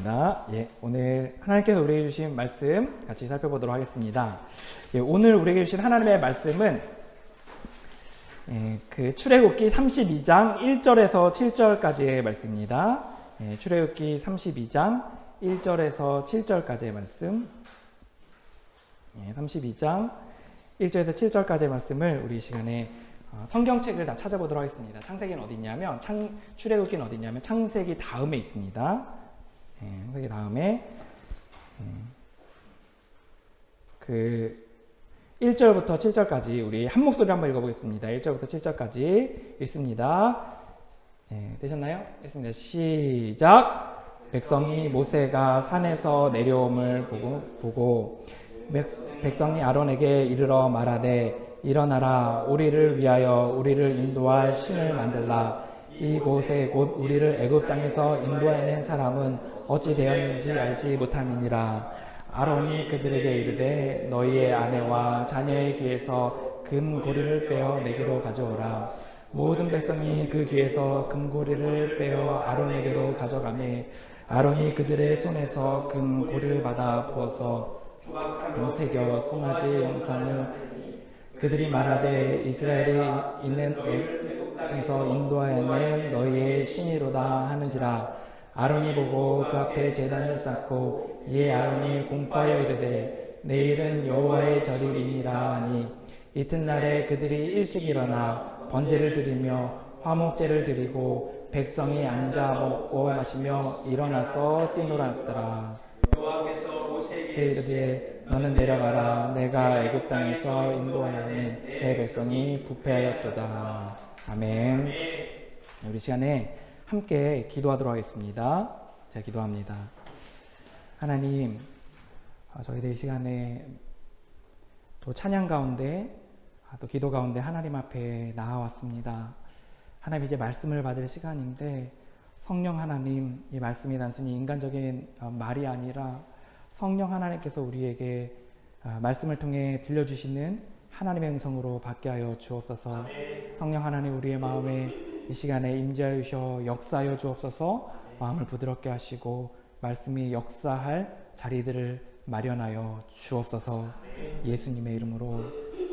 반갑습니다. 오늘 하나님께서 우리에게 주신 말씀 같이 살펴보도록 하겠습니다. 오늘 우리에게 주신 하나님의 말씀은 그 출애굽기 32장 1절에서 7절까지의 말씀입니다. 출애굽기 32장 1절에서 7절까지의 말씀. 32장 1절에서 7절까지의 말씀을 우리 시간에 성경책을 다 찾아보도록 하겠습니다. 창세기는 어디 있냐면 출애굽기는 어디 있냐면 창세기 다음에 있습니다. 창세기 다음에 그 1절부터 7절까지 우리 한 목소리 한번 읽어보겠습니다. 1절부터 7절까지 읽습니다. 되셨나요? 읽습니다. 시작. 백성이 모세가 산에서 내려옴을 보고 백성이 아론에게 이르러 말하되 일어나라, 우리를 위하여 우리를 인도할 신을 만들라. 이곳에 곧 우리를 애굽 땅에서 인도해낸 사람은 어찌 되었는지 알지 못함이니라. 아론이 그들에게 이르되 너희의 아내와 자녀의 귀에서 금고리를 빼어 내게로 가져오라. 모든 백성이 그 귀에서 금고리를 빼어 아론에게로 가져가매 아론이 그들의 손에서 금고리를 받아 부어서 새겨 송아지 영상을 그들이 말하되 이스라엘이 있는 애굽에서 인도하여낸 너희의 신이로다 하는지라. 아론이 보고 그 앞에 제단을 쌓고 이에 아론이 공포하여 이르되 내일은 여호와의 절이니라 하니 이튿날에 그들이 일찍 일어나 번제를 드리며 화목제를 드리고 백성이 앉아 먹고 마시며 일어나서 뛰놀았더라. 여호와께서 모세에게 이르되 너는 내려가라. 내가 애굽 땅에서 인도하여낸 내 백성이 부패하였도다. 아멘. 우리 시간에 함께 기도하도록 하겠습니다. 제가 기도합니다. 하나님, 저희들 이 시간에 또 찬양 가운데 또 기도 가운데 하나님 앞에 나아왔습니다. 하나님, 이제 말씀을 받을 시간인데 성령 하나님, 이 말씀이 단순히 인간적인 말이 아니라 성령 하나님께서 우리에게 말씀을 통해 들려주시는 하나님의 음성으로 받게 하여 주옵소서. 성령 하나님, 우리의 마음에 이 시간에 임재하여 주셔 역사하여 주옵소서. 마음을 부드럽게 하시고 말씀이 역사할 자리들을 마련하여 주옵소서. 예수님의 이름으로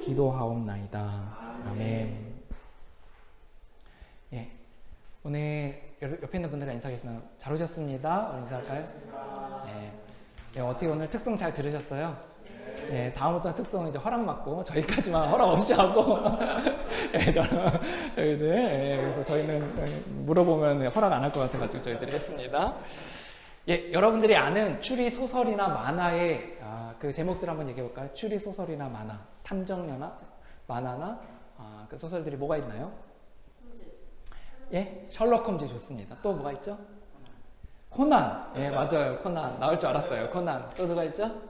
기도하옵나이다. 아멘. 오늘 옆에 있는 분들과 인사하겠습니다. 잘 오셨습니다. 오늘 인사할까요? 어떻게 오늘 특송 잘 들으셨어요? 다음부터 특송은 이제 허락 받고 저희까지만 허락 없이 하고 그래서 저희는 물어보면 허락 안 할 것 같아가지고 저희들이 했습니다. 여러분들이 아는 추리 소설이나 만화의 그 제목들 한번 얘기해 볼까요? 추리 소설이나 만화, 탐정연화, 만화나 그 소설들이 뭐가 있나요? 셜록 홈즈 좋습니다. 또 뭐가 있죠? 코난. 맞아요. 코난. 나올 줄 알았어요. 코난. 또 누가 있죠?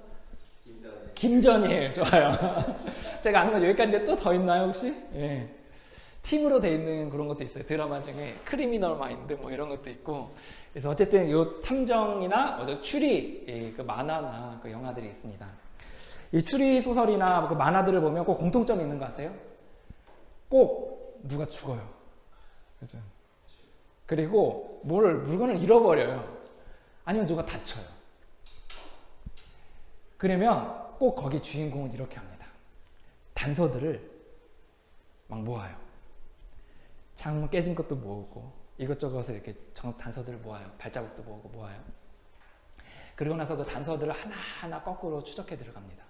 김전일. 좋아요. 제가 아는 건 여기까지인데 또 더 있나요, 혹시? 팀으로 돼 있는 그런 것도 있어요. 드라마 중에 크리미널 마인드 뭐 이런 것도 있고. 그래서 어쨌든 이 탐정이나 추리 그 만화나 그 영화들이 있습니다. 이 추리 소설이나 그 만화들을 보면 꼭 공통점이 있는 거 아세요? 꼭 누가 죽어요. 그죠? 그리고 물건을 잃어버려요. 아니면 누가 다쳐요. 그러면 꼭 거기 주인공은 이렇게 합니다. 단서들을 막 모아요. 창문 깨진 것도 모으고 이것저것을 이렇게 단서들을 모아요. 발자국도 모으고 모아요. 그리고 나서 그 단서들을 하나하나 거꾸로 추적해 들어갑니다.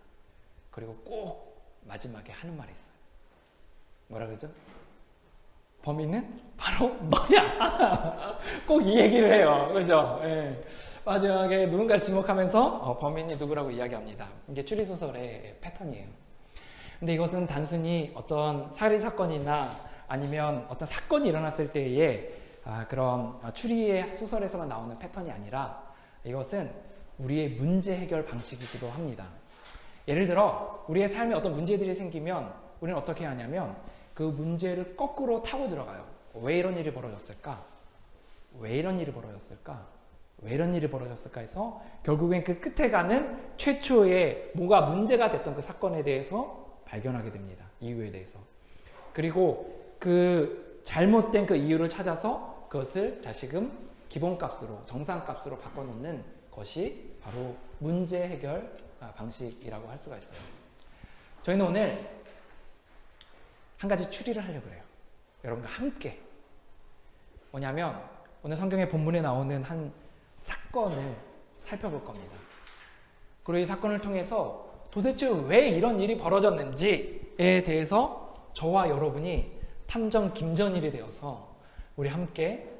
그리고 꼭 마지막에 하는 말이 있어요. 뭐라 그러죠? 범인은 바로 너야. 꼭 이 얘기를 해요. 그죠? 마지막에 누군가를 지목하면서 범인이 누구라고 이야기합니다. 이게 추리소설의 패턴이에요. 근데 이것은 단순히 어떤 살인사건이나 아니면 어떤 사건이 일어났을 때의 그런 추리의 소설에서만 나오는 패턴이 아니라 이것은 우리의 문제 해결 방식이기도 합니다. 예를 들어 우리의 삶에 어떤 문제들이 생기면 우리는 어떻게 하냐면 그 문제를 거꾸로 타고 들어가요. 왜 이런 일이 벌어졌을까? 왜 이런 일이 벌어졌을까? 왜 이런 일이 벌어졌을까 해서 결국엔 그 끝에 가는 최초의 뭐가 문제가 됐던 그 사건에 대해서 발견하게 됩니다. 이유에 대해서. 그리고 그 잘못된 그 이유를 찾아서 그것을 다시금 기본값으로, 정상값으로 바꿔놓는 것이 바로 문제 해결 방식이라고 할 수가 있어요. 저희는 오늘 한 가지 추리를 하려고 해요. 여러분과 함께. 뭐냐면 오늘 성경의 본문에 나오는 한 사건을 살펴볼 겁니다. 그리고 이 사건을 통해서 도대체 왜 이런 일이 벌어졌는지에 대해서 저와 여러분이 탐정 김전일이 되어서 우리 함께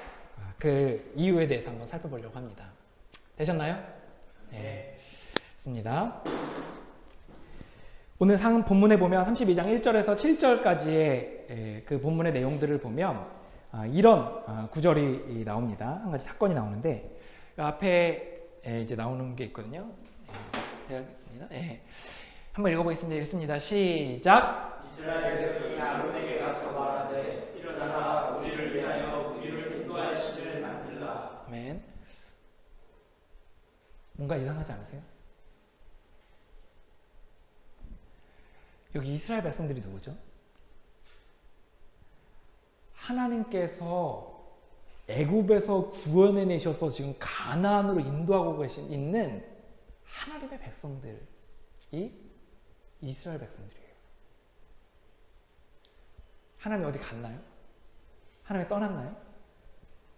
그 이유에 대해서 한번 살펴보려고 합니다. 되셨나요? 네. 좋습니다. 오늘 본문에 보면 32장 1절에서 7절까지의 그 본문의 내용들을 보면 이런 구절이 나옵니다. 한 가지 사건이 나오는데 앞에 이제 나오는 게 있거든요. 되겠습니다. 네. 한번 읽어보겠습니다. 읽습니다. 시작. 이스라엘 백성이 아론에게 가서 말하되 일어나라 우리를 위하여 우리를 인도할 신을 만들라. 아멘. 뭔가 이상하지 않으세요? 여기 이스라엘 백성들이 누구죠? 하나님께서 애굽에서 구원해 내셔서 지금 가나안으로 인도하고 있는 하나님의 백성들이 이스라엘 백성들이에요. 하나님 어디 갔나요? 하나님 떠났나요?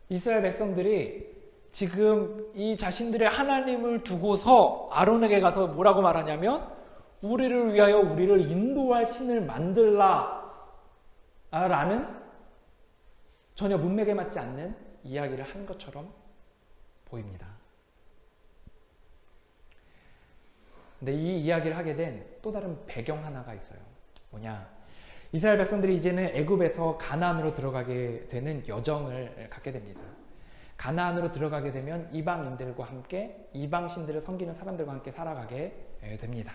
이스라엘 백성들이 지금 이 자신들의 하나님을 두고서 아론에게 가서 뭐라고 말하냐면 우리를 위하여 우리를 인도할 신을 만들라 라는 전혀 문맥에 맞지 않는 이야기를 한 것처럼 보입니다. 근데 이 이야기를 하게 된 또 다른 배경 하나가 있어요. 뭐냐? 이스라엘 백성들이 이제는 애굽에서 가나안으로 들어가게 되는 여정을 갖게 됩니다. 가나안으로 들어가게 되면 이방인들과 함께 이방신들을 섬기는 사람들과 함께 살아가게 됩니다.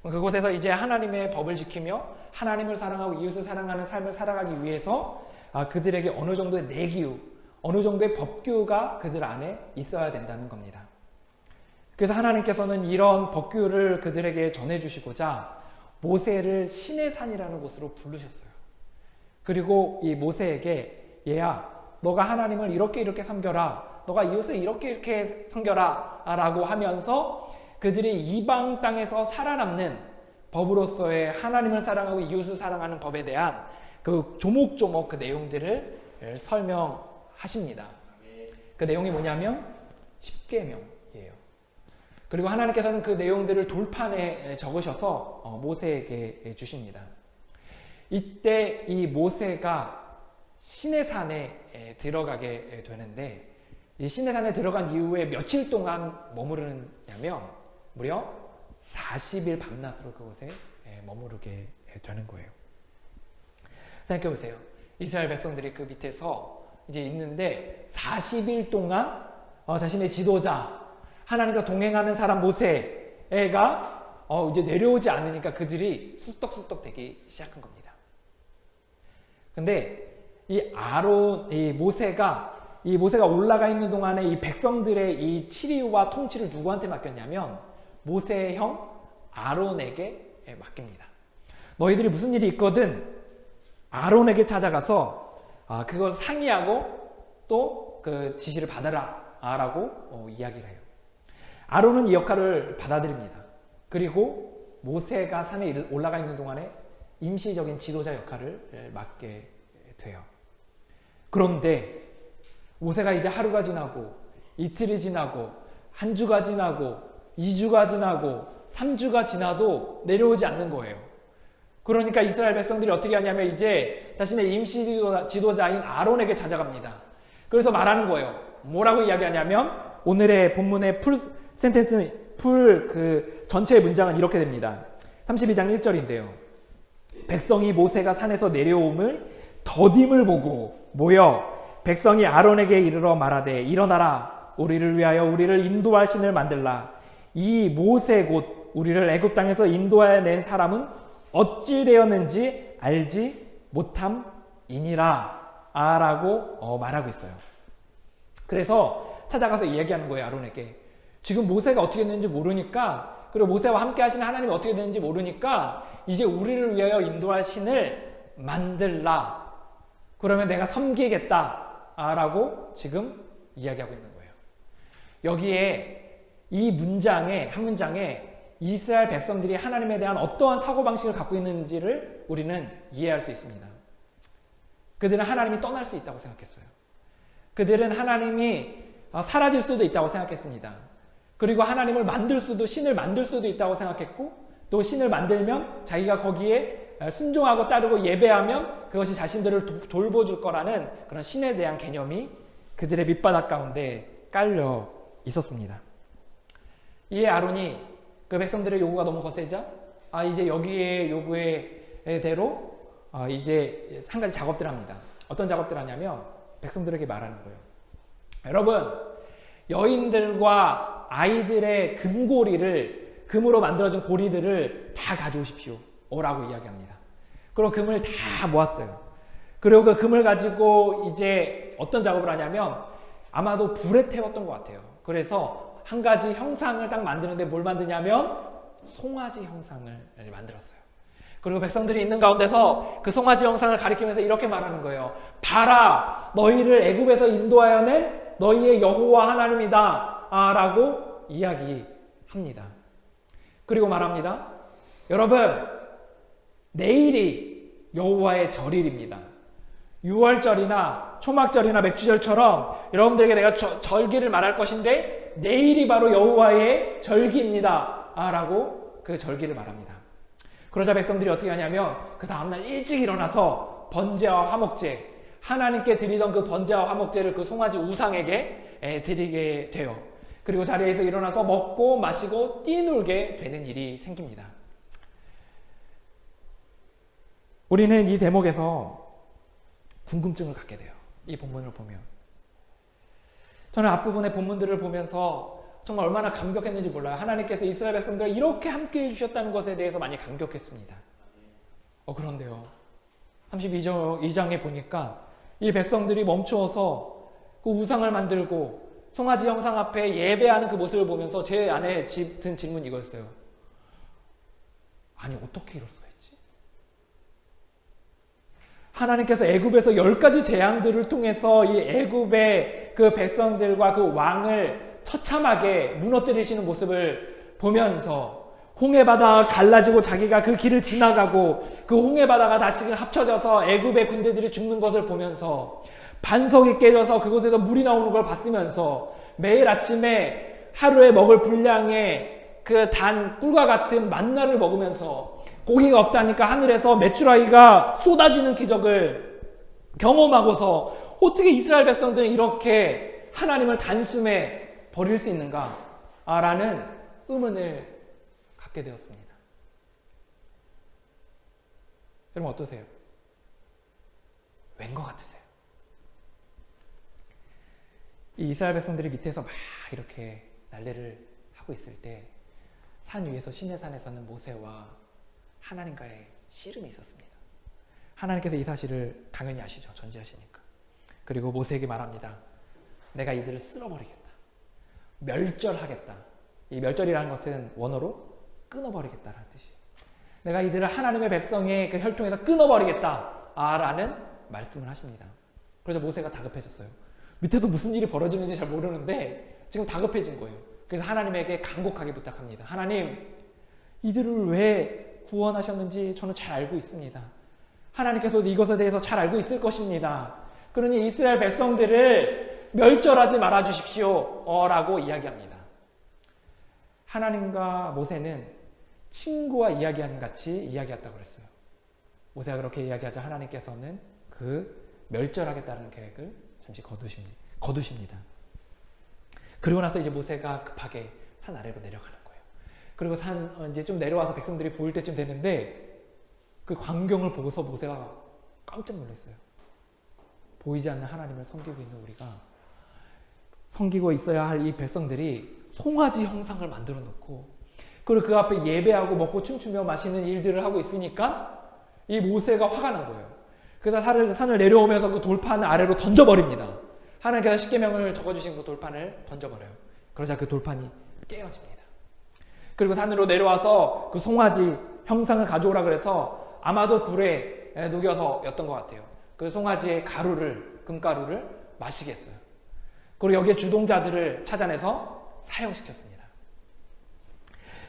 그곳에서 이제 하나님의 법을 지키며 하나님을 사랑하고 이웃을 사랑하는 삶을 살아가기 위해서 그들에게 어느 정도의 내기후, 어느 정도의 법규가 그들 안에 있어야 된다는 겁니다. 그래서 하나님께서는 이런 법규를 그들에게 전해주시고자 모세를 신의 산이라는 곳으로 부르셨어요. 그리고 이 모세에게 얘야, 너가 하나님을 이렇게 섬겨라. 너가 이웃을 이렇게 섬겨라. 라고 하면서 그들이 이방 땅에서 살아남는 법으로서의 하나님을 사랑하고 이웃을 사랑하는 법에 대한 그 조목조목 그 내용들을 설명하십니다. 그 내용이 뭐냐면 10계명이에요. 그리고 하나님께서는 그 내용들을 돌판에 적으셔서 모세에게 주십니다. 이때 이 모세가 신의 산에 들어가게 되는데 이 신의 산에 들어간 이후에 며칠 동안 머무르냐면 무려 40일 밤낮으로 그곳에 머무르게 되는 거예요. 생각해 보세요. 이스라엘 백성들이 그 밑에서 이제 있는데 40일 동안 자신의 지도자 하나님과 동행하는 사람 모세가 이제 내려오지 않으니까 그들이 쑥떡쑥떡 되기 시작한 겁니다. 근데 이 모세가 올라가 있는 동안에 이 백성들의 이 치리와 통치를 누구한테 맡겼냐면 모세의 형 아론에게 맡깁니다. 너희들이 무슨 일이 있거든 아론에게 찾아가서 그걸 상의하고 또 그 지시를 받아라 라고 이야기를 해요. 아론은 이 역할을 받아들입니다. 그리고 모세가 산에 올라가 있는 동안에 임시적인 지도자 역할을 맡게 돼요. 그런데 모세가 이제 하루가 지나고 이틀이 지나고 한 주가 지나고 2주가 지나고 3주가 지나도 내려오지 않는 거예요. 그러니까 이스라엘 백성들이 어떻게 하냐면 이제 자신의 임시 지도자인 아론에게 찾아갑니다. 그래서 말하는 거예요. 뭐라고 이야기하냐면 오늘의 본문의 그 전체의 문장은 이렇게 됩니다. 32장 1절인데요. 백성이 모세가 산에서 내려옴을 더딤을 보고 모여 백성이 아론에게 이르러 말하되 일어나라 우리를 위하여 우리를 인도할 신을 만들라 이 모세 곧 우리를 애굽 땅에서 인도하여 낸 사람은 어찌 되었는지 알지 못함이니라 라고 말하고 있어요. 그래서 찾아가서 이야기하는 거예요. 아론에게. 지금 모세가 어떻게 됐는지 모르니까 그리고 모세와 함께 하시는 하나님이 어떻게 됐는지 모르니까 이제 우리를 위하여 인도할 신을 만들라. 그러면 내가 섬기겠다 라고 지금 이야기하고 있는 거예요. 여기에 이 문장에 한 문장에 이스라엘 백성들이 하나님에 대한 어떠한 사고방식을 갖고 있는지를 우리는 이해할 수 있습니다. 그들은 하나님이 떠날 수 있다고 생각했어요. 그들은 하나님이 사라질 수도 있다고 생각했습니다. 그리고 하나님을 만들 수도, 신을 만들 수도 있다고 생각했고, 또 신을 만들면 자기가 거기에 순종하고 따르고 예배하면 그것이 자신들을 돌보줄 거라는 그런 신에 대한 개념이 그들의 밑바닥 가운데 깔려 있었습니다. 이에 아론이 그 백성들의 요구가 너무 거세자 이제 여기에 요구에 대로 이제 한 가지 작업들을 합니다. 어떤 작업들을 하냐면 백성들에게 말하는 거예요. 여러분, 여인들과 아이들의 금고리를, 금으로 만들어진 고리들을 다 가져오십시오 라고 이야기합니다. 그리고 금을 다 모았어요. 그리고 그 금을 가지고 이제 어떤 작업을 하냐면 아마도 불에 태웠던 것 같아요. 그래서 한 가지 형상을 딱 만드는데 뭘 만드냐면 송아지 형상을 만들었어요. 그리고 백성들이 있는 가운데서 그 송아지 형상을 가리키면서 이렇게 말하는 거예요. 봐라, 너희를 애굽에서 인도하여 낸 너희의 여호와 하나님이다 라고 이야기합니다. 그리고 말합니다. 여러분, 내일이 여호와의 절일입니다. 6월절이나 초막절이나 맥주절처럼 여러분들에게 내가 절기를 말할 것인데 내일이 바로 여호와의 절기입니다 라고 그 절기를 말합니다. 그러자 백성들이 어떻게 하냐면 그 다음날 일찍 일어나서 번제와 화목제, 하나님께 드리던 그 번제와 화목제를 그 송아지 우상에게 드리게 돼요. 그리고 자리에서 일어나서 먹고 마시고 뛰놀게 되는 일이 생깁니다. 우리는 이 대목에서 궁금증을 갖게 돼요. 이 본문을 보면. 저는 앞부분의 본문들을 보면서 정말 얼마나 감격했는지 몰라요. 하나님께서 이스라엘 백성들을 이렇게 함께해 주셨다는 것에 대해서 많이 감격했습니다. 그런데요. 32장에 보니까 이 백성들이 멈추어서 그 우상을 만들고 송아지 형상 앞에 예배하는 그 모습을 보면서 제 안에 든 질문이 이거였어요. 아니, 어떻게 이럴 수가 있지? 하나님께서 애굽에서 10가지 재앙들을 통해서 이 애굽의 그 백성들과 그 왕을 처참하게 무너뜨리시는 모습을 보면서 홍해바다가 갈라지고 자기가 그 길을 지나가고 그 홍해바다가 다시 합쳐져서 애굽의 군대들이 죽는 것을 보면서 반석이 깨져서 그곳에서 물이 나오는 걸 봤으면서 매일 아침에 하루에 먹을 분량의 그 단 꿀과 같은 만나를 먹으면서 고기가 없다니까 하늘에서 메추라기가 쏟아지는 기적을 경험하고서 어떻게 이스라엘 백성들은 이렇게 하나님을 단숨에 버릴 수 있는가? 라는 의문을 갖게 되었습니다. 여러분 어떠세요? 웬 것 같으세요? 이 이스라엘 백성들이 밑에서 막 이렇게 날래를 하고 있을 때 산 위에서 시내산에서는 모세와 하나님과의 씨름이 있었습니다. 하나님께서 이 사실을 당연히 아시죠. 전지하시니까. 그리고 모세에게 말합니다. 내가 이들을 쓸어버리겠다. 멸절하겠다. 이 멸절이라는 것은 원어로 끊어버리겠다라는 뜻이에요. 내가 이들을 하나님의 백성의 그 혈통에서 끊어버리겠다 라는 말씀을 하십니다. 그래서 모세가 다급해졌어요. 밑에도 무슨 일이 벌어지는지 잘 모르는데 지금 다급해진 거예요. 그래서 하나님에게 간곡하게 부탁합니다. 하나님, 이들을 왜 구원하셨는지 저는 잘 알고 있습니다. 하나님께서도 이것에 대해서 잘 알고 있을 것입니다. 그러니 이스라엘 백성들을 멸절하지 말아 주십시오 라고 이야기합니다. 하나님과 모세는 친구와 이야기하는 같이 이야기했다고 그랬어요. 모세가 그렇게 이야기하자 하나님께서는 그 멸절하겠다는 계획을 잠시 거두십니다. 그리고 나서 이제 모세가 급하게 산 아래로 내려가는 거예요. 그리고 이제 좀 내려와서 백성들이 보일 때쯤 됐는데 그 광경을 보고서 모세가 깜짝 놀랐어요. 보이지 않는 하나님을 섬기고 있는 우리가, 섬기고 있어야 할 이 백성들이 송아지 형상을 만들어 놓고 그리고 그 앞에 예배하고 먹고 춤추며 마시는 일들을 하고 있으니까 이 모세가 화가 난 거예요. 그래서 산을 내려오면서 그 돌판 아래로 던져버립니다. 하나님께서 십계명을 적어주신 그 돌판을 던져버려요. 그러자 그 돌판이 깨어집니다. 그리고 산으로 내려와서 그 송아지 형상을 가져오라 그래서 아마도 불에 녹여서였던 것 같아요. 그 송아지의 금가루를 마시게 했어요. 그리고 여기에 주동자들을 찾아내서 사형시켰습니다.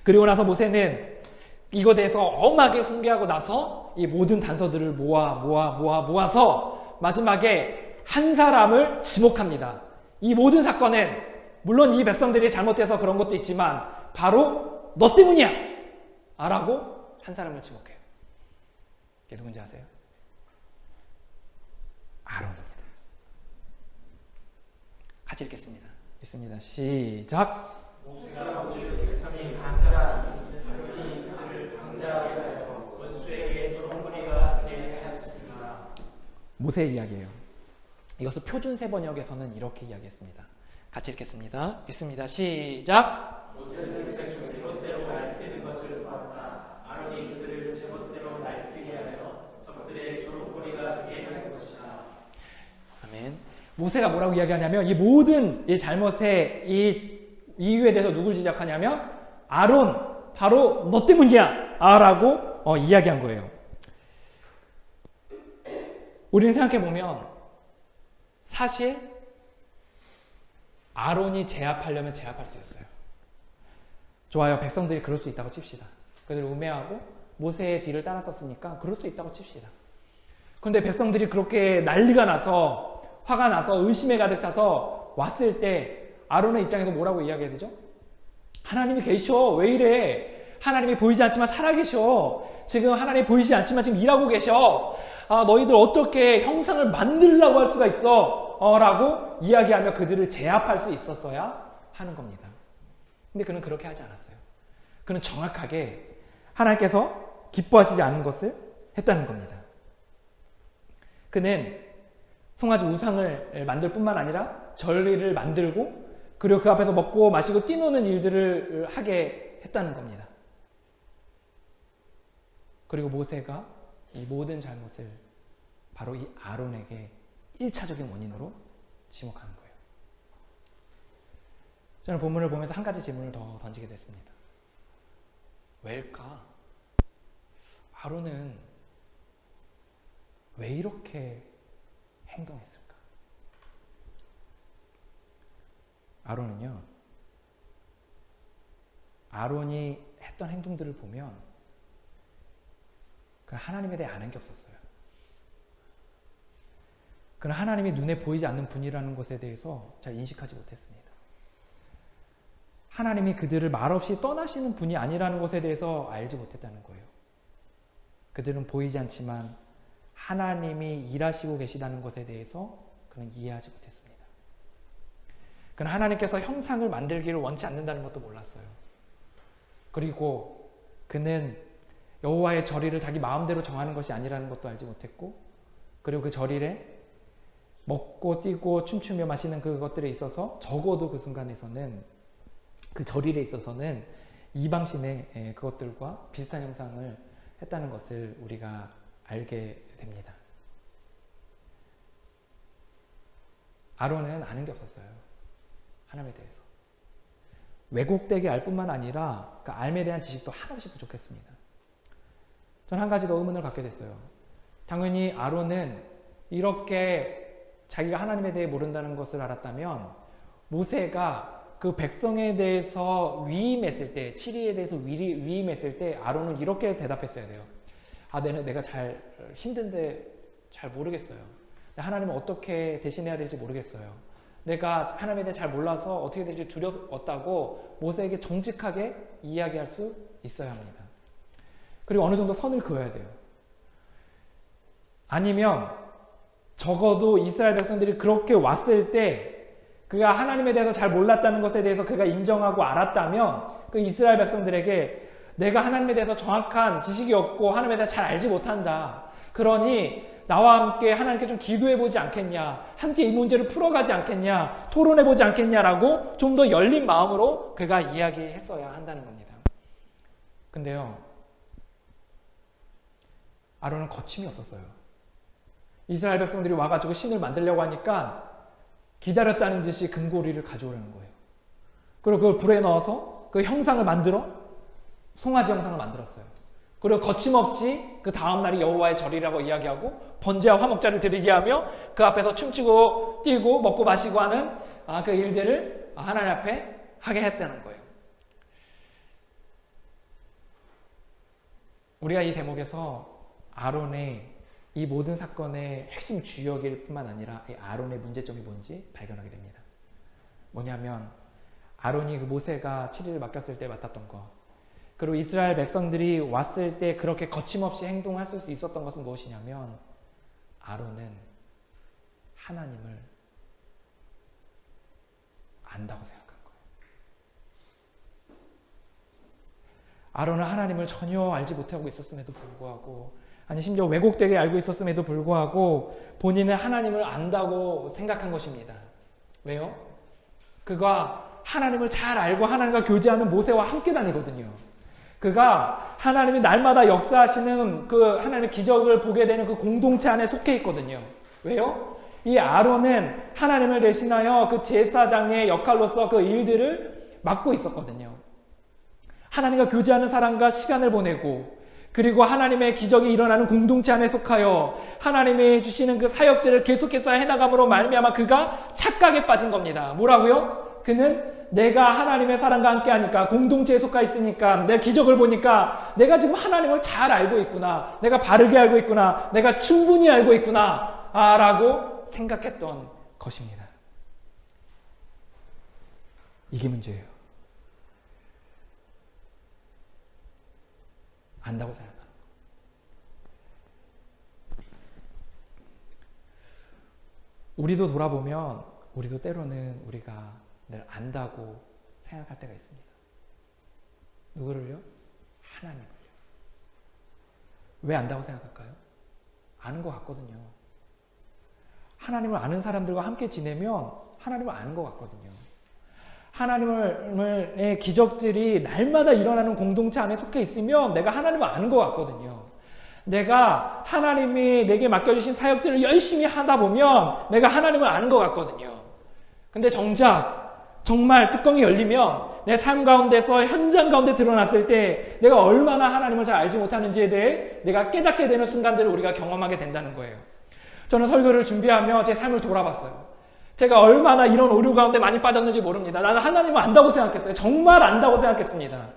그리고 나서 모세는 이거에 대해서 엄하게 훈계하고 나서 이 모든 단서들을 모아서 마지막에 한 사람을 지목합니다. 이 모든 사건은 물론 이 백성들이 잘못해서 그런 것도 있지만 바로 너 때문이야! 라고 한 사람을 지목해요. 이게 누군지 아세요? 아론입니다. 같이 읽겠습니다. 읽습니다. 시작! 모세가 오직 백성이 방자하니 아론이 그를 방자하게 하여 원수에게 조롱거리가 되게 하였습니다. 모세의 이야기예요. 이것을 표준세 번역에서는 이렇게 이야기했습니다. 같이 읽겠습니다. 읽습니다. 시작! 모세는 제멋대로 날뛰는 것을 보았다. 아론이 그들을 제멋대로 날뛰게 하여 적들의 조롱거리가 되게 할 것이다. 아멘. 모세가 뭐라고 이야기하냐면 이 모든 이 잘못의 이 이유에 대해서 누굴 지적하냐면 아론, 바로 너 때문이야! 라고 이야기한 거예요. 우리는 생각해보면 사실 아론이 제압하려면 제압할 수 있어요. 좋아요. 백성들이 그럴 수 있다고 칩시다. 그들을 우매하고 모세의 뒤를 따랐었으니까 그럴 수 있다고 칩시다. 그런데 백성들이 그렇게 난리가 나서 화가 나서 의심에 가득 차서 왔을 때 아론의 입장에서 뭐라고 이야기해야 되죠? 하나님이 계셔. 왜 이래? 하나님이 보이지 않지만 살아계셔. 지금 하나님이 보이지 않지만 지금 일하고 계셔. 너희들 어떻게 형상을 만들려고 할 수가 있어? 라고 이야기하며 그들을 제압할 수 있었어야 하는 겁니다. 근데 그는 그렇게 하지 않았어요. 그는 정확하게 하나님께서 기뻐하시지 않는 것을 했다는 겁니다. 그는 송아지 우상을 만들 뿐만 아니라 절기를 만들고 그리고 그 앞에서 먹고 마시고 뛰노는 일들을 하게 했다는 겁니다. 그리고 모세가 이 모든 잘못을 바로 이 아론에게 1차적인 원인으로 지목하는 거예요. 저는 본문을 보면서 한 가지 질문을 더 던지게 됐습니다. 왜일까? 아론은 왜 이렇게 행동했을까? 아론은요, 아론이 했던 행동들을 보면 그는 하나님에 대해 아는 게 없었어요. 그는 하나님이 눈에 보이지 않는 분이라는 것에 대해서 잘 인식하지 못했습니다. 하나님이 그들을 말없이 떠나시는 분이 아니라는 것에 대해서 알지 못했다는 거예요. 그들은 보이지 않지만 하나님이 일하시고 계시다는 것에 대해서 그는 이해하지 못했습니다. 그는 하나님께서 형상을 만들기를 원치 않는다는 것도 몰랐어요. 그리고 그는 여호와의 절기를 자기 마음대로 정하는 것이 아니라는 것도 알지 못했고, 그리고 그 절일에 먹고 뛰고 춤추며 마시는 그것들에 있어서 적어도 그 순간에서는 그 절일에 있어서는 이방신의 그것들과 비슷한 형상을 했다는 것을 우리가 알게 됩니다. 아론은 아는 게 없었어요. 하나님에 대해서. 왜곡되게 알 뿐만 아니라 그 알에 대한 지식도 한없이 부족했습니다. 전 한 가지 더 의문을 갖게 됐어요. 당연히 아론은 이렇게 자기가 하나님에 대해 모른다는 것을 알았다면 모세가 그 백성에 대해서 위임했을 때, 치리에 대해서 위임했을 때 아론은 이렇게 대답했어야 돼요. 내가 잘 힘든데 잘 모르겠어요. 하나님을 어떻게 대신해야 될지 모르겠어요. 내가 하나님에 대해 잘 몰라서 어떻게 될지 두렵다고 모세에게 정직하게 이야기할 수 있어야 합니다. 그리고 어느 정도 선을 그어야 돼요. 아니면 적어도 이스라엘 백성들이 그렇게 왔을 때 그가 하나님에 대해서 잘 몰랐다는 것에 대해서 그가 인정하고 알았다면 그 이스라엘 백성들에게 내가 하나님에 대해서 정확한 지식이 없고 하나님에 대해서 잘 알지 못한다. 그러니 나와 함께 하나님께 좀 기도해보지 않겠냐. 함께 이 문제를 풀어가지 않겠냐. 토론해보지 않겠냐라고 좀 더 열린 마음으로 그가 이야기했어야 한다는 겁니다. 근데요, 아론은 거침이 없었어요. 이스라엘 백성들이 와가지고 신을 만들려고 하니까 기다렸다는 듯이 금고리를 가져오려는 거예요. 그리고 그걸 불에 넣어서 그 형상을 만들어 송아지 형상을 만들었어요. 그리고 거침없이 그 다음날이 여호와의 절이라고 이야기하고 번제와 화목자를 드리게 하며 그 앞에서 춤추고 뛰고 먹고 마시고 하는 그 일들을 하나님 앞에 하게 했다는 거예요. 우리가 이 대목에서 아론의 이 모든 사건의 핵심 주역일 뿐만 아니라 이 아론의 문제점이 뭔지 발견하게 됩니다. 뭐냐면 아론이 그 모세가 7일을 맡겼을 때 맡았던 것, 그리고 이스라엘 백성들이 왔을 때 그렇게 거침없이 행동할 수 있었던 것은 무엇이냐면 아론은 하나님을 안다고 생각한 거예요. 아론은 하나님을 전혀 알지 못하고 있었음에도 불구하고, 아니 심지어 왜곡되게 알고 있었음에도 불구하고 본인은 하나님을 안다고 생각한 것입니다. 왜요? 그가 하나님을 잘 알고 하나님과 교제하는 모세와 함께 다니거든요. 그가 하나님이 날마다 역사하시는 그 하나님의 기적을 보게 되는 그 공동체 안에 속해 있거든요. 왜요? 이 아론은 하나님을 대신하여 그 제사장의 역할로서 그 일들을 맡고 있었거든요. 하나님과 교제하는 사람과 시간을 보내고, 그리고 하나님의 기적이 일어나는 공동체 안에 속하여 하나님이 주시는 그 사역들을 계속해서 해나감으로 말미암아 그가 착각에 빠진 겁니다. 뭐라고요? 그는 내가 하나님의 사람과 함께 하니까, 공동체에 속해 있으니까, 내 기적을 보니까 내가 지금 하나님을 잘 알고 있구나, 내가 바르게 알고 있구나, 내가 충분히 알고 있구나 라고 생각했던 것입니다. 이게 문제예요. 안다고 생각하는 거. 우리도 돌아보면 우리도 때로는 우리가 늘 안다고 생각할 때가 있습니다. 누구를요? 하나님을요. 왜 안다고 생각할까요? 아는 것 같거든요. 하나님을 아는 사람들과 함께 지내면 하나님을 아는 것 같거든요. 하나님의 기적들이 날마다 일어나는 공동체 안에 속해 있으면 내가 하나님을 아는 것 같거든요. 내가 하나님이 내게 맡겨주신 사역들을 열심히 하다 보면 내가 하나님을 아는 것 같거든요. 근데 정작 정말 뚜껑이 열리면 내 삶 가운데서 현장 가운데 드러났을 때 내가 얼마나 하나님을 잘 알지 못하는지에 대해 내가 깨닫게 되는 순간들을 우리가 경험하게 된다는 거예요. 저는 설교를 준비하며 제 삶을 돌아봤어요. 제가 얼마나 이런 오류 가운데 많이 빠졌는지 모릅니다. 나는 하나님을 안다고 생각했어요. 정말 안다고 생각했습니다.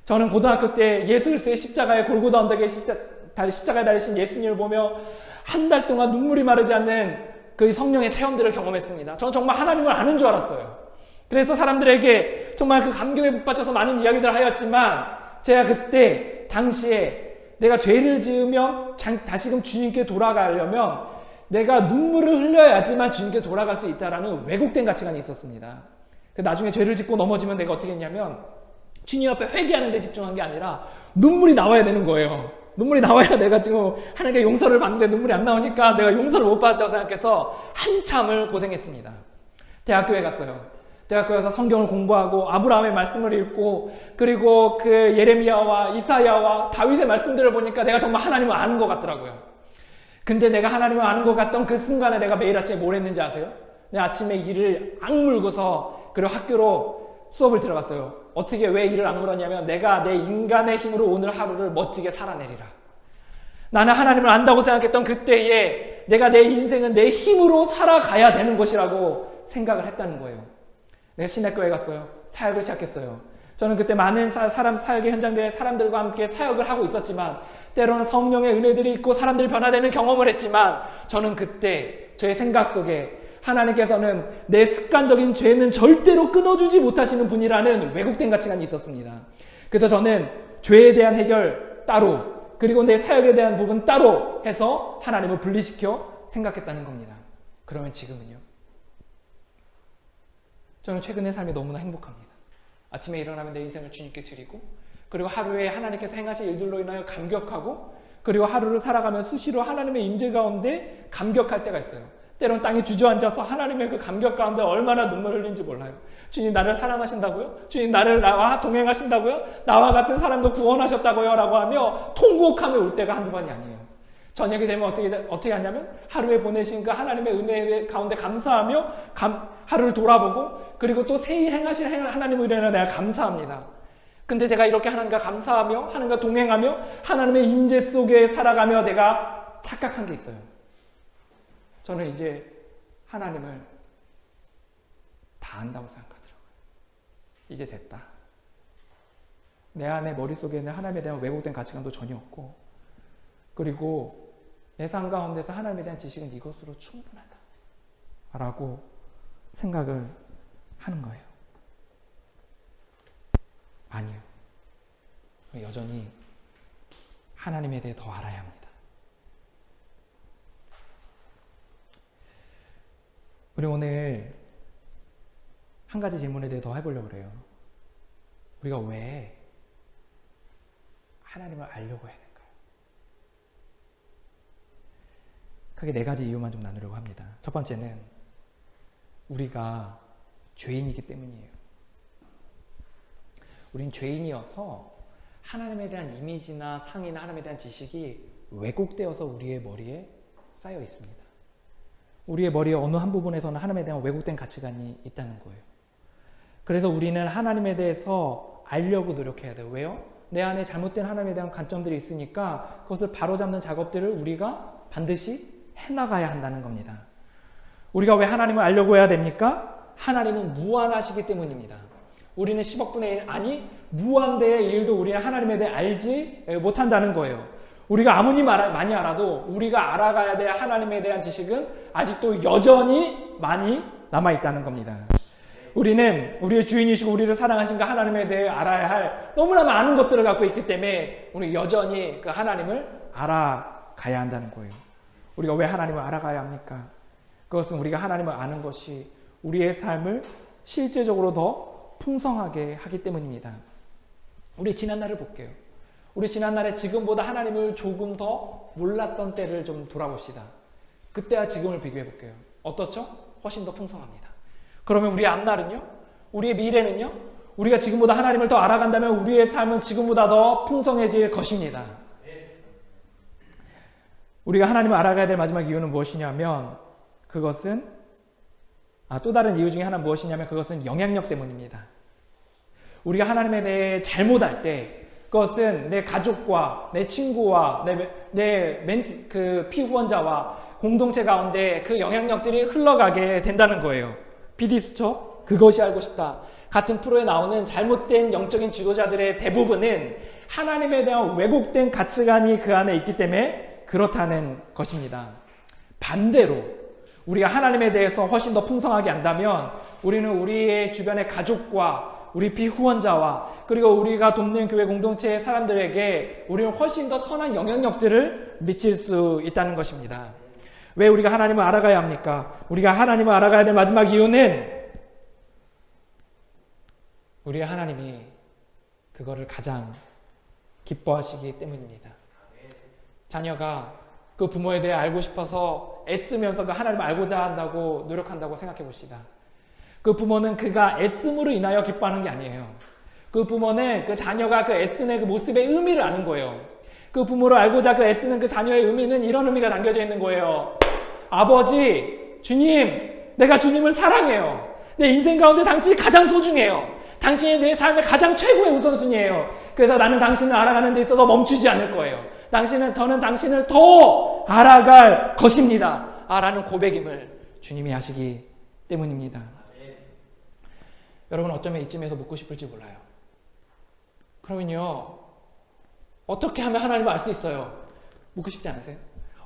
저는 고등학교 때 예술스의 십자가의 골고다 언덕에 십자가에 달리신 예수님을 보며 한 달 동안 눈물이 마르지 않는 그 성령의 체험들을 경험했습니다. 저는 정말 하나님을 아는 줄 알았어요. 그래서 사람들에게 정말 그 감격에 북받쳐서 많은 이야기들을 하였지만, 제가 그때 당시에 내가 죄를 지으면 다시금 주님께 돌아가려면 내가 눈물을 흘려야지만 주님께 돌아갈 수 있다라는 왜곡된 가치관이 있었습니다. 나중에 죄를 짓고 넘어지면 내가 어떻게 했냐면 주님 앞에 회개하는 데 집중한 게 아니라 눈물이 나와야 되는 거예요. 눈물이 나와야 내가 지금 하나님께 용서를 받는데 눈물이 안 나오니까 내가 용서를 못 받았다고 생각해서 한참을 고생했습니다. 대학교에 갔어요. 대학교에 가서 성경을 공부하고 아브라함의 말씀을 읽고, 그리고 그 예레미야와 이사야와 다윗의 말씀들을 보니까 내가 정말 하나님을 아는 것 같더라고요. 근데 내가 하나님을 아는 것 같던 그 순간에 내가 매일 아침에 뭘 했는지 아세요? 내 아침에 이를 악물고서 그리고 학교로 수업을 들어갔어요. 어떻게 왜 이를 악물었냐면 내가 내 인간의 힘으로 오늘 하루를 멋지게 살아내리라. 나는 하나님을 안다고 생각했던 그때에 내가 내 인생은 내 힘으로 살아가야 되는 것이라고 생각을 했다는 거예요. 내가 신학교에 갔어요. 사역을 시작했어요. 저는 그때 많은 사역의 현장들의 사람들과 함께 사역을 하고 있었지만, 때로는 성령의 은혜들이 있고 사람들이 변화되는 경험을 했지만, 저는 그때 저의 생각 속에 하나님께서는 내 습관적인 죄는 절대로 끊어주지 못하시는 분이라는 왜곡된 가치관이 있었습니다. 그래서 저는 죄에 대한 해결 따로, 그리고 내 사역에 대한 부분 따로 해서 하나님을 분리시켜 생각했다는 겁니다. 그러면 지금은요? 저는 최근의 삶이 너무나 행복합니다. 아침에 일어나면 내 인생을 주님께 드리고, 그리고 하루에 하나님께서 행하신 일들로 인하여 감격하고, 그리고 하루를 살아가면 수시로 하나님의 임재 가운데 감격할 때가 있어요. 때론 땅에 주저앉아서 하나님의 그 감격 가운데 얼마나 눈물을 흘리는지 몰라요. 주님 나를 사랑하신다고요? 주님 나와 동행하신다고요? 나와 같은 사람도 구원하셨다고요? 라고 하며 통곡하며 울 때가 한두 번이 아니에요. 저녁이 되면 어떻게 하냐면 하루에 보내신 그 하나님의 은혜 가운데 감사하며 하루를 돌아보고, 그리고 또 새히 행하신 하나님의 은혜를 내가 감사합니다. 근데 제가 이렇게 하나님과 감사하며 하나님과 동행하며 하나님의 임재 속에 살아가며 내가 착각한 게 있어요. 저는 이제 하나님을 다 안다고 생각하더라고요. 이제 됐다. 내 안에 머릿속에는 하나님에 대한 왜곡된 가치관도 전혀 없고, 그리고 내 삶 가운데서 하나님에 대한 지식은 이것으로 충분하다 라고 생각을 하는 거예요. 아니요. 여전히 하나님에 대해 더 알아야 합니다. 우리 오늘 한 가지 질문에 대해 더 해보려고 그래요. 우리가 왜 하나님을 알려고 해야 될까요? 크게 4가지 이유만 좀 나누려고 합니다. 첫 번째는 우리가 죄인이기 때문이에요. 우린 죄인이어서 하나님에 대한 이미지나 상이나 하나님에 대한 지식이 왜곡되어서 우리의 머리에 쌓여 있습니다. 우리의 머리의 어느 한 부분에서는 하나님에 대한 왜곡된 가치관이 있다는 거예요. 그래서 우리는 하나님에 대해서 알려고 노력해야 돼요. 왜요? 내 안에 잘못된 하나님에 대한 관점들이 있으니까 그것을 바로잡는 작업들을 우리가 반드시 해나가야 한다는 겁니다. 우리가 왜 하나님을 알려고 해야 됩니까? 하나님은 무한하시기 때문입니다. 우리는 10억분의 1, 아니 무한대의 일도 우리는 하나님에 대해 알지 못한다는 거예요. 우리가 아무리 많이 알아도 우리가 알아가야 될 하나님에 대한 지식은 아직도 여전히 많이 남아있다는 겁니다. 우리는 우리의 주인이시고 우리를 사랑하신 그 하나님에 대해 알아야 할 너무나 많은 것들을 갖고 있기 때문에 우리 여전히 그 하나님을 알아가야 한다는 거예요. 우리가 왜 하나님을 알아가야 합니까? 그것은 우리가 하나님을 아는 것이 우리의 삶을 실제적으로 더 풍성하게 하기 때문입니다. 우리 지난날을 볼게요. 우리 지난날에 지금보다 하나님을 조금 더 몰랐던 때를 좀 돌아봅시다. 그때와 지금을 비교해 볼게요. 어떻죠? 훨씬 더 풍성합니다. 그러면 우리의 앞날은요? 우리의 미래는요? 우리가 지금보다 하나님을 더 알아간다면 우리의 삶은 지금보다 더 풍성해질 것입니다. 우리가 하나님을 알아가야 될 마지막 이유는 무엇이냐면 그것은 또 다른 이유 중에 하나 무엇이냐면 그것은 영향력 때문입니다. 우리가 하나님에 대해 잘못할 때 그것은 내 가족과 내 친구와 내 피후원자와 공동체 가운데 그 영향력들이 흘러가게 된다는 거예요. PD수첩 그것이 알고 싶다 같은 프로에 나오는 잘못된 영적인 지도자들의 대부분은 하나님에 대한 왜곡된 가치관이 그 안에 있기 때문에 그렇다는 것입니다. 반대로 우리가 하나님에 대해서 훨씬 더 풍성하게 안다면 우리는 우리의 주변의 가족과 우리 피후원자와 그리고 우리가 돕는 교회 공동체의 사람들에게 우리는 훨씬 더 선한 영향력들을 미칠 수 있다는 것입니다. 왜 우리가 하나님을 알아가야 합니까? 우리가 하나님을 알아가야 될 마지막 이유는 우리 하나님이 그거를 가장 기뻐하시기 때문입니다. 자녀가 그 부모에 대해 알고 싶어서 애쓰면서 그 하나님을 알고자 한다고 노력한다고 생각해 봅시다. 그 부모는 그가 애씀으로 인하여 기뻐하는 게 아니에요. 그 부모는 그 자녀가 그 애쓰는 그 모습의 의미를 아는 거예요. 그 부모를 알고자 그 애쓰는 그 자녀의 의미는 이런 의미가 담겨져 있는 거예요. 아버지, 주님, 내가 주님을 사랑해요. 내 인생 가운데 당신이 가장 소중해요. 당신이 내 삶의 가장 최고의 우선순위예요. 그래서 나는 당신을 알아가는 데 있어서 멈추지 않을 거예요. 저는 당신을 더 알아갈 것입니다. 라는 고백임을 주님이 하시기 때문입니다. 여러분 어쩌면 이쯤에서 묻고 싶을지 몰라요. 그러면요, 어떻게 하면 하나님을 알 수 있어요? 묻고 싶지 않으세요?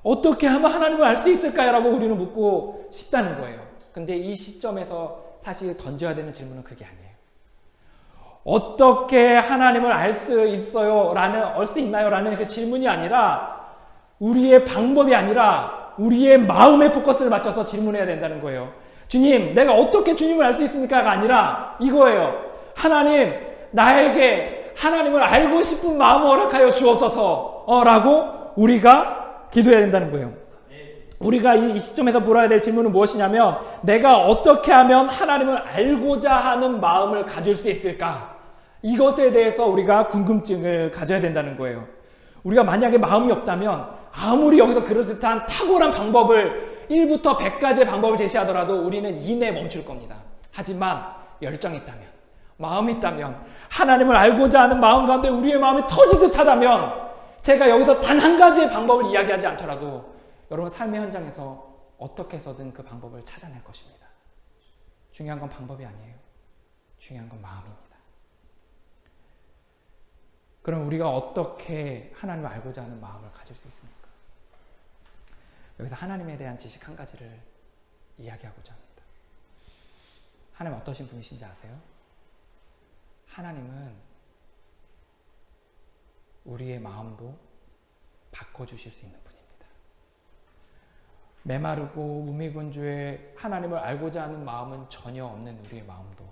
어떻게 하면 하나님을 알 수 있을까요? 라고 우리는 묻고 싶다는 거예요. 근데 이 시점에서 사실 던져야 되는 질문은 그게 아니에요. 어떻게 하나님을 알 수 있어요? 알 수 있나요? 라는 그 질문이 아니라 우리의 방법이 아니라 우리의 마음의 포커스를 맞춰서 질문해야 된다는 거예요. 주님, 내가 어떻게 주님을 알 수 있습니까가 아니라 이거예요. 하나님, 나에게 하나님을 알고 싶은 마음을 허락하여 주옵소서 라고 우리가 기도해야 된다는 거예요. 우리가 이 시점에서 물어야 될 질문은 무엇이냐면 내가 어떻게 하면 하나님을 알고자 하는 마음을 가질 수 있을까? 이것에 대해서 우리가 궁금증을 가져야 된다는 거예요. 우리가 만약에 마음이 없다면 아무리 여기서 그럴듯한 탁월한 방법을 1부터 100가지의 방법을 제시하더라도 우리는 이내에 멈출 겁니다. 하지만 열정이 있다면, 마음이 있다면, 하나님을 알고자 하는 마음 가운데 우리의 마음이 터지듯 하다면 제가 여기서 단 한 가지의 방법을 이야기하지 않더라도 여러분 삶의 현장에서 어떻게 해서든 그 방법을 찾아낼 것입니다. 중요한 건 방법이 아니에요. 중요한 건 마음입니다. 그럼 우리가 어떻게 하나님을 알고자 하는 마음을 가질 수 있습니까? 여기서 하나님에 대한 지식 한 가지를 이야기하고자 합니다. 하나님 어떠신 분이신지 아세요? 하나님은 우리의 마음도 바꿔주실 수 있는 분입니다. 메마르고 무미건조해 하나님을 알고자 하는 마음은 전혀 없는 우리의 마음도,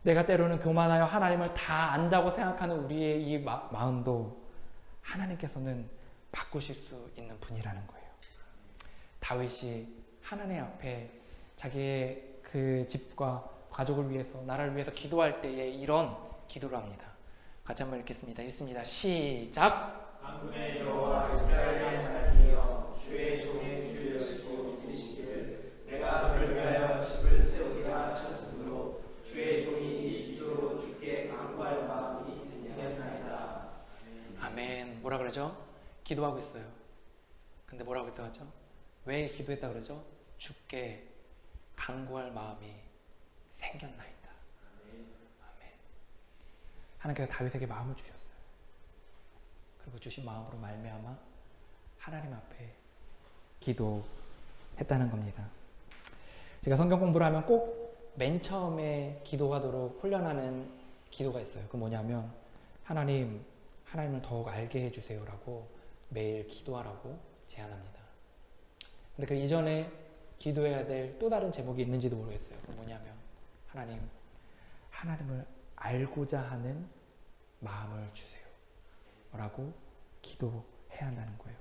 내가 때로는 교만하여 하나님을 다 안다고 생각하는 우리의 이 마음도 하나님께서는 바꾸실 수 있는 분이라는 거예요. 다윗이 하나님 앞에 자기의 그 집과 가족을 위해서, 나라를 위해서 기도할 때에 이런 기도를 합니다. 같이 한번 읽겠습니다. 읽습니다. 시작. 만군의 여호와 이스라엘의 하나님이여, 주의 종의 귀를 여시고 들으시기를 내가 너를 위하여 집을 세우리라 하셨으므로 주의 종이 이 기도로 주께 간구할 마음이 생겼나이다. 아멘. 뭐라 그러죠? 기도하고 있어요. 근데 뭐라고 기도하죠? 왜 기도했다 그러죠? 주께 간구할 마음이 생겼나이다. 아멘. 하나님께서 다윗에게 마음을 주셨어요. 그리고 주신 마음으로 말미암아 하나님 앞에 기도했다는 겁니다. 제가 성경 공부를 하면 꼭 맨 처음에 기도하도록 훈련하는 기도가 있어요. 그 뭐냐면 하나님을 더욱 알게 해주세요라고 매일 기도하라고 제안합니다. 근데 그 이전에 기도해야 될 또 다른 제목이 있는지도 모르겠어요. 그 뭐냐면 하나님을 알고자 하는 마음을 주세요 라고 기도해야 한다는 거예요.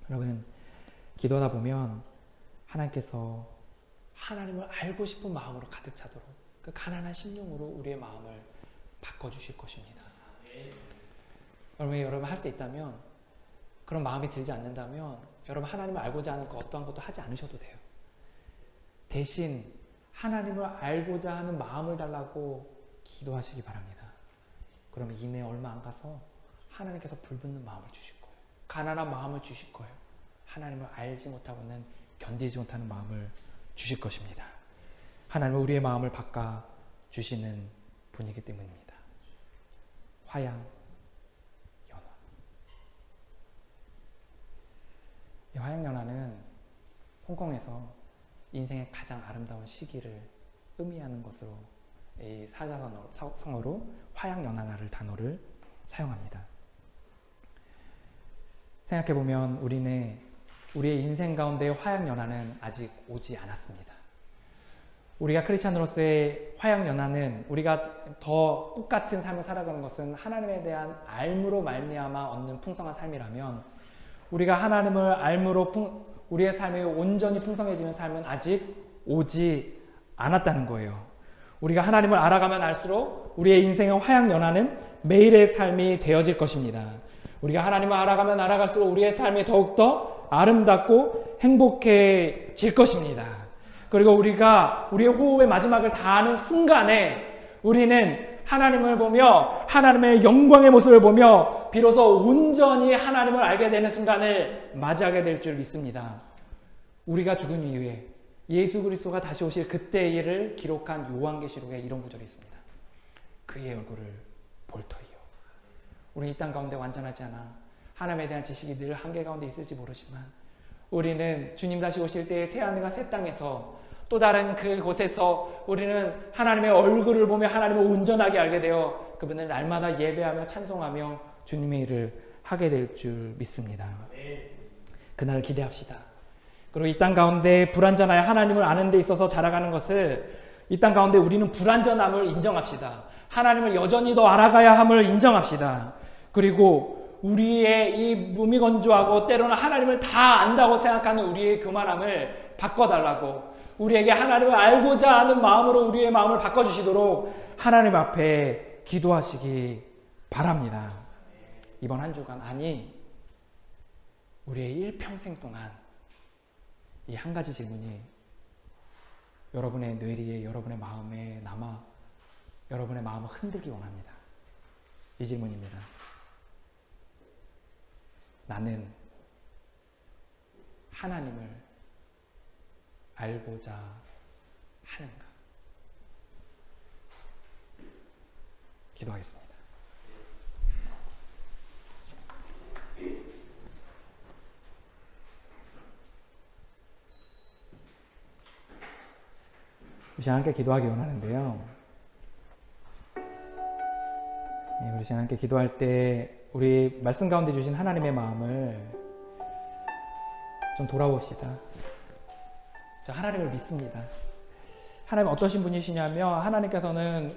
여러분, 기도하다 보면 하나님께서 하나님을 알고 싶은 마음으로 가득 차도록 그 가난한 심령으로 우리의 마음을 바꿔주실 것입니다. 여러분 할 수 있다면, 그런 마음이 들지 않는다면 여러분 하나님을 알고자 하는 그 어떠한 것도 하지 않으셔도 돼요. 대신 하나님을 알고자 하는 마음을 달라고 기도하시기 바랍니다. 그러면 이내 얼마 안 가서 하나님께서 불붙는 마음을 주실 거예요. 가난한 마음을 주실 거예요. 하나님을 알지 못하고는 견디지 못하는 마음을 주실 것입니다. 하나님은 우리의 마음을 바꿔주시는 분이기 때문입니다. 화양 연화. 이 화양 연화는 홍콩에서 인생의 가장 아름다운 시기를 의미하는 것으로 이 사자성어로 화양 연화라는 단어를 사용합니다. 생각해보면 우리의 인생 가운데 화양 연화는 아직 오지 않았습니다. 우리가 크리스찬으로서의 화양 연화는, 우리가 더 꽃같은 삶을 살아가는 것은 하나님에 대한 알므로 말미암아 얻는 풍성한 삶이라면, 우리가 하나님을 알므로 우리의 삶이 온전히 풍성해지는 삶은 아직 오지 않았다는 거예요. 우리가 하나님을 알아가면 알수록 우리의 인생의 화양 연화는 매일의 삶이 되어질 것입니다. 우리가 하나님을 알아가면 알아갈수록 우리의 삶이 더욱더 아름답고 행복해질 것입니다. 그리고 우리가 우리의 호흡의 마지막을 다하는 순간에 우리는 하나님을 보며 하나님의 영광의 모습을 보며 비로소 온전히 하나님을 알게 되는 순간을 맞이하게 될 줄 믿습니다. 우리가 죽은 이후에 예수 그리스도가 다시 오실 그때의 일을 기록한 요한계시록에 이런 구절이 있습니다. 그의 얼굴을 볼 터이요. 우리 이 땅 가운데 완전하지 않아 하나님에 대한 지식이 늘 한계 가운데 있을지 모르지만, 우리는 주님 다시 오실 때의 새하늘과 새 땅에서 또 다른 그곳에서 우리는 하나님의 얼굴을 보며 하나님을 온전하게 알게 되어 그분을 날마다 예배하며 찬송하며 주님의 일을 하게 될 줄 믿습니다. 그날을 기대합시다. 그리고 이 땅 가운데 불완전하여 하나님을 아는 데 있어서 자라가는 것을, 이 땅 가운데 우리는 불완전함을 인정합시다. 하나님을 여전히 더 알아가야 함을 인정합시다. 그리고 우리의 이 무미건조하고 때로는 하나님을 다 안다고 생각하는 우리의 교만함을 바꿔달라고, 우리에게 하나님을 알고자 하는 마음으로 우리의 마음을 바꿔주시도록 하나님 앞에 기도하시기 바랍니다. 이번 한 주간, 아니 우리의 일평생 동안 이 한 가지 질문이 여러분의 뇌리에, 여러분의 마음에 남아 여러분의 마음을 흔들기 원합니다. 이 질문입니다. 나는 하나님을 알고자 하는가? 기도하겠습니다. 우리 시간 함께 기도하기 원하는데요. 우리 시간 함께 기도할 때 우리 말씀 가운데 주신 하나님의 마음을 좀 돌아봅시다. 저 하나님을 믿습니다. 하나님 어떠신 분이시냐면 하나님께서는